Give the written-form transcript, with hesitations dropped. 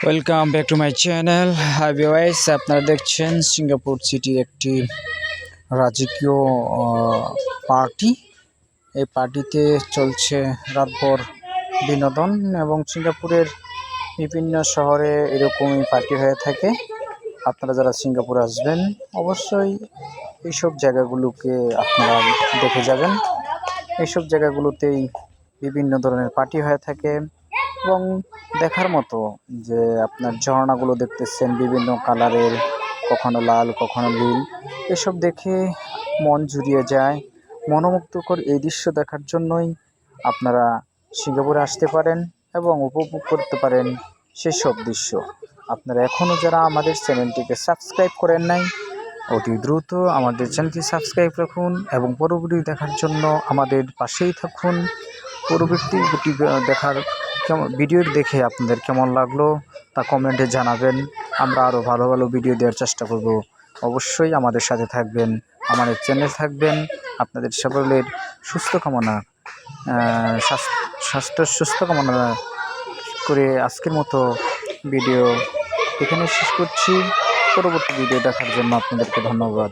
Welcome back to my channel. Hi viewers, আপনারা দেখছেন Singapore সিটির একটি রাজকীয় পার্টি। এই পার্টিতে চলছে রাতভর বিনোদন এবং সিঙ্গাপুরের বিভিন্ন শহরে এরকমই পার্টি হয়ে থাকে। আপনারা যারা সিঙ্গাপুরে আসবেন অবশ্যই এইসব জায়গাগুলোকে আপনারা দেখে যাবেন। এইসব জায়গাগুলোতেই বিভিন্ন ধরনের পার্টি হয়ে থাকে এবং দেখার মতো যে আপনার ঝর্ণাগুলো দেখতেছেন বিভিন্ন কালারের, কখনো লাল কখনো নীল, এসব দেখে মন জুড়িয়ে যায়। মনোমুগ্ধকর এই দৃশ্য দেখার জন্যই আপনারা সিঙ্গাপুরে আসতে পারেন এবং উপভোগ করতে পারেন সেসব দৃশ্য। আপনারা এখনও যারা আমাদের চ্যানেলটিকে সাবস্ক্রাইব করেন নাই, অতি দ্রুত আমাদের চ্যানেলটি সাবস্ক্রাইব রাখুন এবং পরবর্তী দেখার জন্য আমাদের পাশেই থাকুন। পরবর্তী দেখার ভিডিও দেখে আপনাদের কেমন লাগলো তা কমেন্টে জানাবেন। আমরা আরও ভালো ভালো ভিডিও দেওয়ার চেষ্টা করব। অবশ্যই আমাদের সাথে থাকবেন, আমাদের চ্যানেল থাকবেন। আপনাদের সকলের সুস্থ কামনা সুস্থ কামনা করে আজকের মতো ভিডিও এখানে শেষ করছি। পরবর্তী ভিডিও দেখার জন্য আপনাদেরকে ধন্যবাদ।